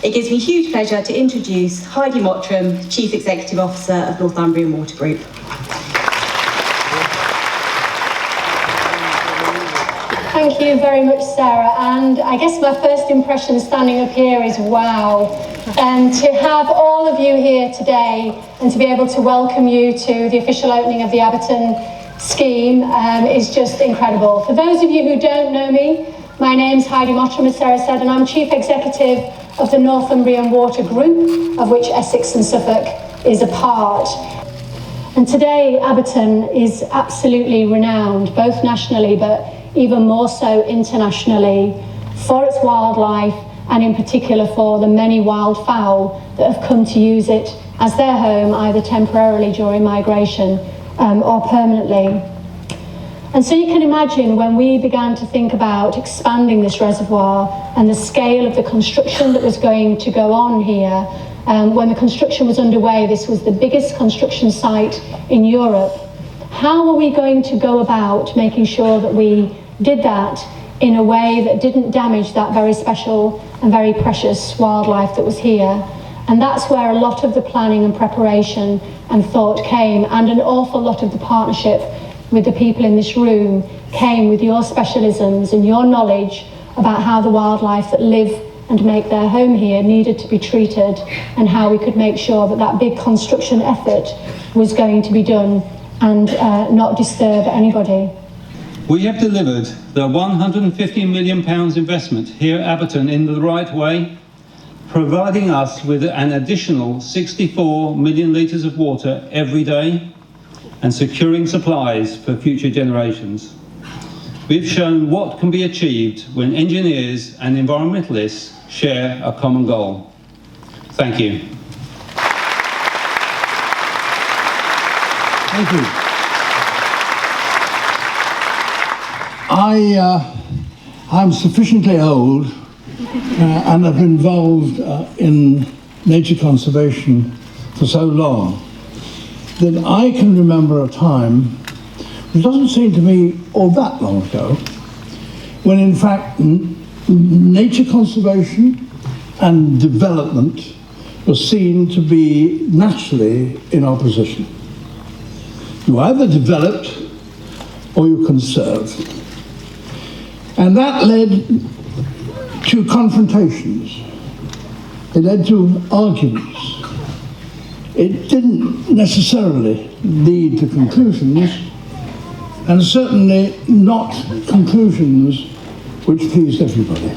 it gives me huge pleasure to introduce Heidi Mottram, Chief Executive Officer of Northumbrian Water Group. Thank you very much, Sarah. And I guess my first impression standing up here is wow. And to have all of you here today and to be able to welcome you to the official opening of the Abberton scheme is just incredible. For those of you who don't know me, my name's Heidi Mottram, as Sarah said, and I'm Chief Executive of the Northumbrian Water Group, of which Essex and Suffolk is a part. And today, Abberton is absolutely renowned, both nationally but even more so internationally, for its wildlife and in particular for the many wildfowl that have come to use it as their home, either temporarily during migration or permanently. And so you can imagine when we began to think about expanding this reservoir and the scale of the construction that was going to go on here, when the construction was underway, this was the biggest construction site in Europe. How are we going to go about making sure that we did that in a way that didn't damage that very special and very precious wildlife that was here? And that's where a lot of the planning and preparation and thought came, and an awful lot of the partnership with the people in this room came with your specialisms and your knowledge about how the wildlife that live and make their home here needed to be treated, and how we could make sure that that big construction effort was going to be done and not disturb anybody. We have delivered the £150 million investment here at Abberton in the right way, providing us with an additional 64 million litres of water every day and securing supplies for future generations. We've shown what can be achieved when engineers and environmentalists share a common goal. Thank you. Thank you. I'm sufficiently old and have been involved in nature conservation for so long that I can remember a time, which doesn't seem to me all that long ago, when in fact nature conservation and development was seen to be naturally in opposition. You either developed or you conserved. And that led to confrontations. It led to arguments. It didn't necessarily lead to conclusions, and certainly not conclusions which pleased everybody.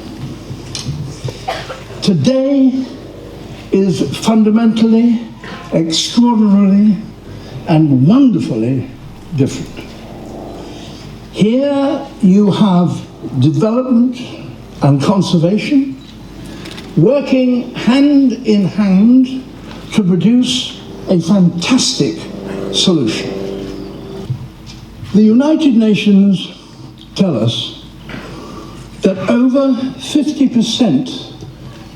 Today is fundamentally, extraordinarily, and wonderfully different. Here you have development and conservation working hand in hand to produce a fantastic solution. The United Nations tell us that over 50%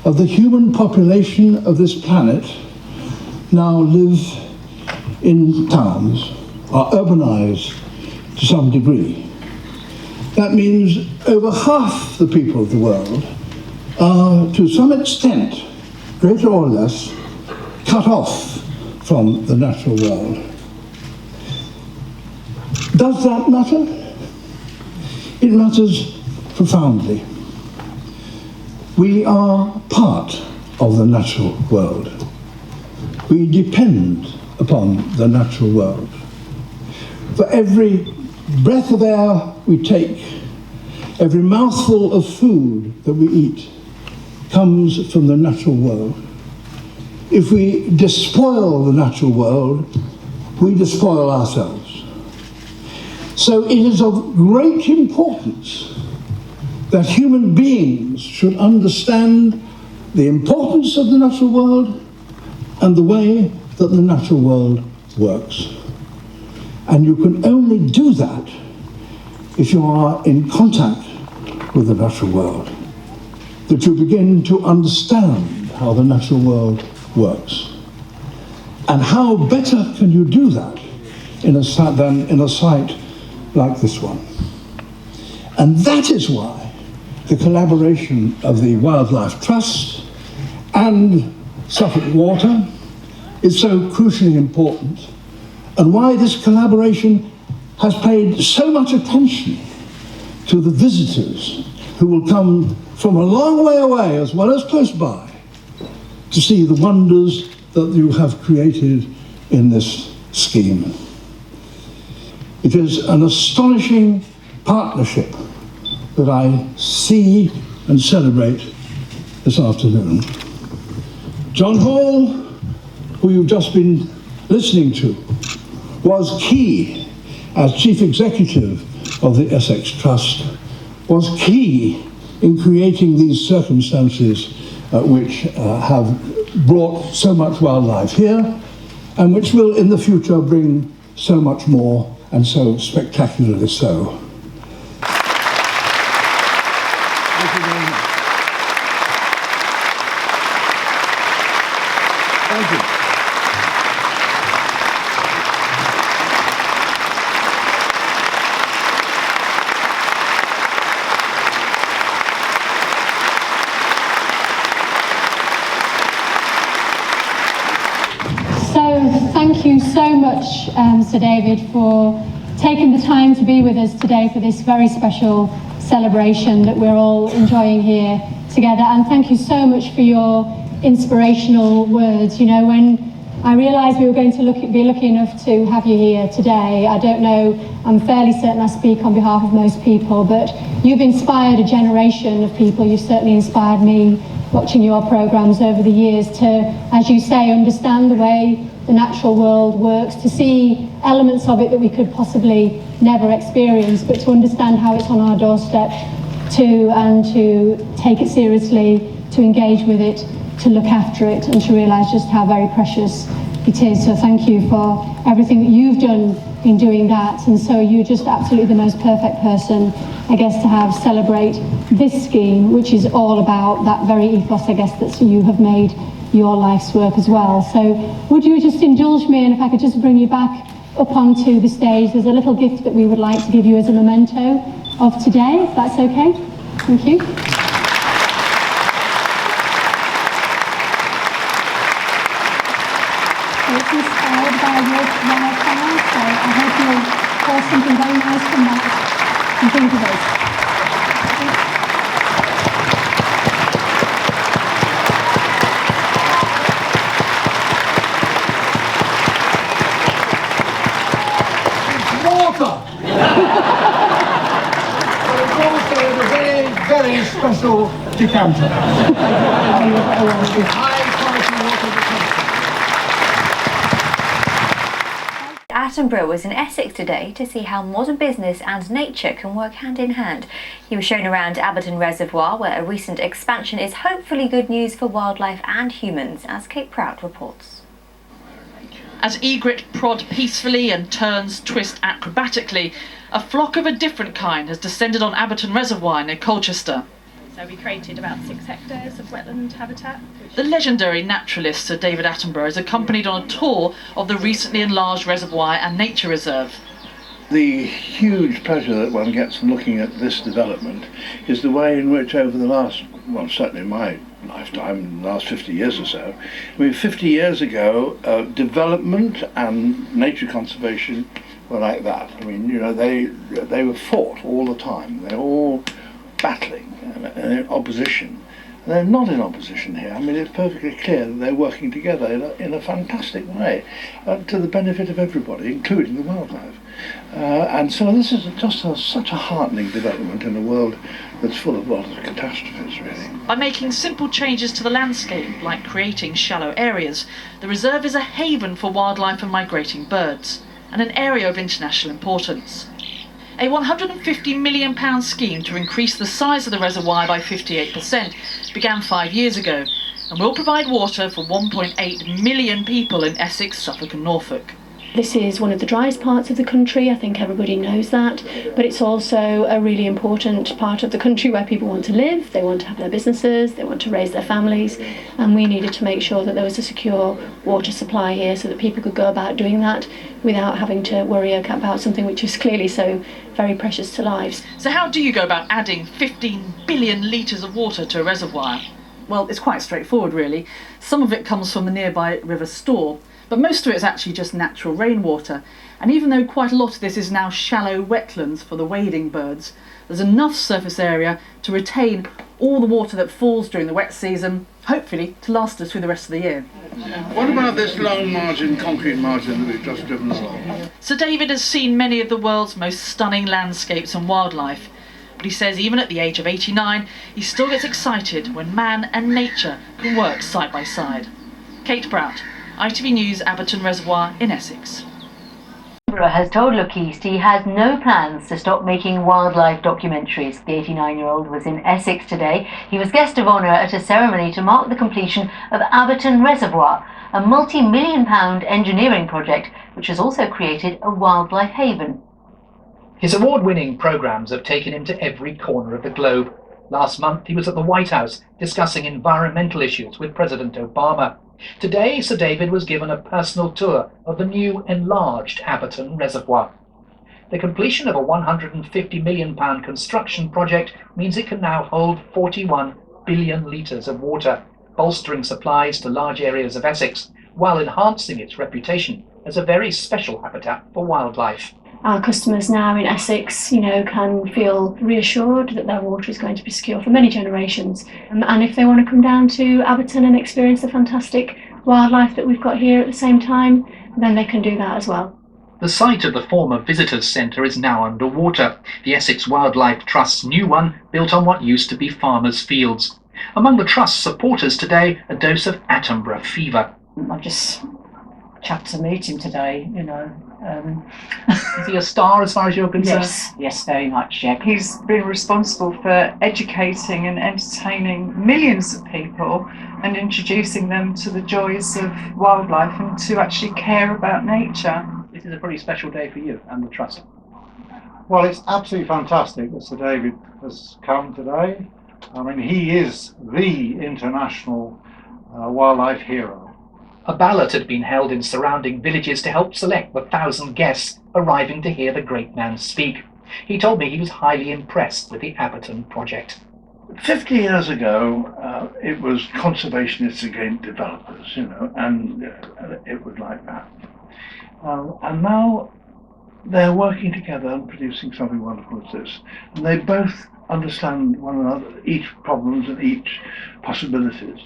of the human population of this planet now live in towns, are urbanized to some degree. That means over half the people of the world are, to some extent, greater or less, cut off from the natural world. Does that matter? It matters profoundly. We are part of the natural world. We depend upon the natural world. For every breath of air we take, every mouthful of food that we eat comes from the natural world. If we despoil the natural world, we despoil ourselves. So it is of great importance that human beings should understand the importance of the natural world and the way that the natural world works. And you can only do that if you are in contact with the natural world, that you begin to understand how the natural world works. And how better can you do that than in a site like this one? And that is why the collaboration of the Wildlife Trust and Suffolk Water is so crucially important, and why this collaboration has paid so much attention to the visitors who will come from a long way away as well as close by to see the wonders that you have created in this scheme. It is an astonishing partnership that I see and celebrate this afternoon. John Hall, who you've just been listening to, was key as Chief Executive of the Essex Trust, was key in creating these circumstances which have brought so much wildlife here and which will in the future bring so much more, and so spectacularly so. Thank you very much. Thank you. Thank you so much, Sir David, for taking the time to be with us today for this very special celebration that we're all enjoying here together. And thank you so much for your inspirational words. You know, when I realised we were going to be lucky enough to have you here today, I don't know, I'm fairly certain I speak on behalf of most people, but you've inspired a generation of people. You've certainly inspired me watching your programmes over the years to, as you say, understand the way the natural world works, to see elements of it that we could possibly never experience, but to understand how it's on our doorstep, and to take it seriously, to engage with it, to look after it, and to realise just how very precious it is. So thank you for everything that you've done in doing that. And so you're just absolutely the most perfect person, I guess, to have celebrate this scheme, which is all about that very ethos, I guess, that you have made your life's work as well. So would you just indulge me, and if I could just bring you back up onto the stage, there's a little gift that we would like to give you as a memento of today, if that's okay. Thank you. So it's inspired by your wildfire, so I hope you'll pour something very nice from that and think of us. Very special decanter. Attenborough was in Essex today to see how modern business and nature can work hand in hand. He was shown around Abberton Reservoir, where a recent expansion is hopefully good news for wildlife and humans, as Kate Prout reports. As egret prod peacefully and terns twist acrobatically, a flock of a different kind has descended on Abberton Reservoir near Colchester. So we created about 6 hectares of wetland habitat. The legendary naturalist Sir David Attenborough is accompanied on a tour of the recently enlarged reservoir and nature reserve. The huge pleasure that one gets from looking at this development is the way in which over the last, well, certainly in my lifetime, the last 50 years or so, I mean 50 years ago, development and nature conservation were like that. I mean, you know, they were fought all the time. They're all battling and in opposition. And they're not in opposition here. I mean, it's perfectly clear that they're working together in a fantastic way to the benefit of everybody, including the wildlife. And so this is just such a heartening development in a world that's full of lots of catastrophes, really. By making simple changes to the landscape, like creating shallow areas, the reserve is a haven for wildlife and migrating birds, and an area of international importance. A £150 million scheme to increase the size of the reservoir by 58% began 5 years ago and will provide water for 1.8 million people in Essex, Suffolk and Norfolk. This is one of the driest parts of the country, I think everybody knows that, but it's also a really important part of the country where people want to live, they want to have their businesses, they want to raise their families, and we needed to make sure that there was a secure water supply here so that people could go about doing that without having to worry about something which is clearly so very precious to lives. So how do you go about adding 15 billion litres of water to a reservoir? Well, it's quite straightforward really. Some of it comes from the nearby River Store, but most of it is actually just natural rainwater. And even though quite a lot of this is now shallow wetlands for the wading birds, there's enough surface area to retain all the water that falls during the wet season, hopefully to last us through the rest of the year. What about this long margin, concrete margin that we've just driven along? Sir David has seen many of the world's most stunning landscapes and wildlife, but he says even at the age of 89, he still gets excited when man and nature can work side by side. Kate Brout, ITV News, Abberton Reservoir in Essex. Attenborough has told Look East he has no plans to stop making wildlife documentaries. The 89-year-old was in Essex today. He was guest of honour at a ceremony to mark the completion of Abberton Reservoir, a multi-million-pound engineering project which has also created a wildlife haven. His award-winning programmes have taken him to every corner of the globe. Last month he was at the White House discussing environmental issues with President Obama. Today, Sir David was given a personal tour of the new enlarged Abberton Reservoir. The completion of a £150 million construction project means it can now hold 41 billion litres of water, bolstering supplies to large areas of Essex, while enhancing its reputation as a very special habitat for wildlife. Our customers now in Essex, can feel reassured that their water is going to be secure for many generations. And if they want to come down to Abberton and experience the fantastic wildlife that we've got here at the same time, then they can do that as well. The site of the former visitors' centre is now underwater. The Essex Wildlife Trust's new one built on what used to be farmers' fields. Among the Trust's supporters today, a dose of Attenborough fever. I just chuffed to meet him today, Is he a star as far as you're concerned? Yes, very much, yeah. He's been responsible for educating and entertaining millions of people and introducing them to the joys of wildlife and to actually care about nature. This is a pretty special day for you and the Trust. Well, it's absolutely fantastic that Sir David has come today. I mean, he is the international wildlife hero. A ballot had been held in surrounding villages to help select the 1,000 guests arriving to hear the great man speak. He told me he was highly impressed with the Abberton project. 50 years ago, it was conservationists against developers, and it was like that. And now they're working together and producing something wonderful as this. And they both understand one another, each problems and each possibilities.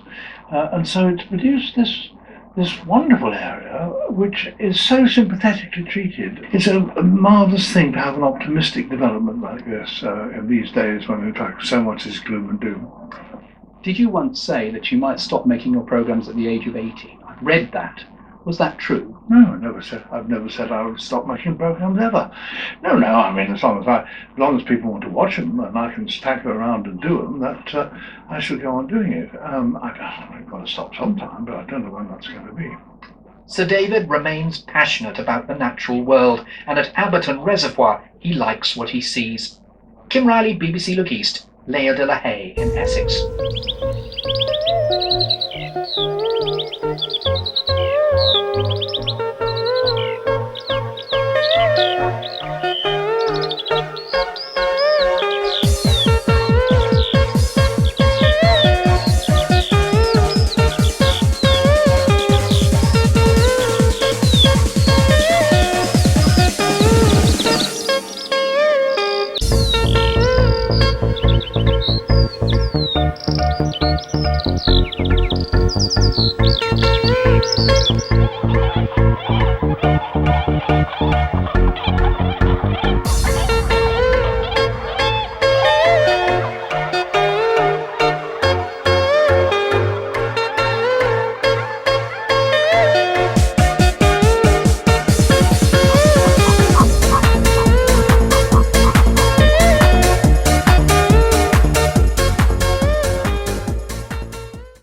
And so it's produced this wonderful area which is so sympathetically treated. It's a marvellous thing to have an optimistic development like this in these days when in fact so much is gloom and doom. Did you once say that you might stop making your programmes at the age of 80? I read that. Was that true? No, I've never said I would stop making programmes ever. No, I mean as long as people want to watch them and I can stack around and do them, that I shall go on doing it. I've got to stop sometime, but I don't know when that's going to be. Sir David remains passionate about the natural world, and at Abberton Reservoir he likes what he sees. Kim Riley, BBC Look East, Layer de la Haye in Essex.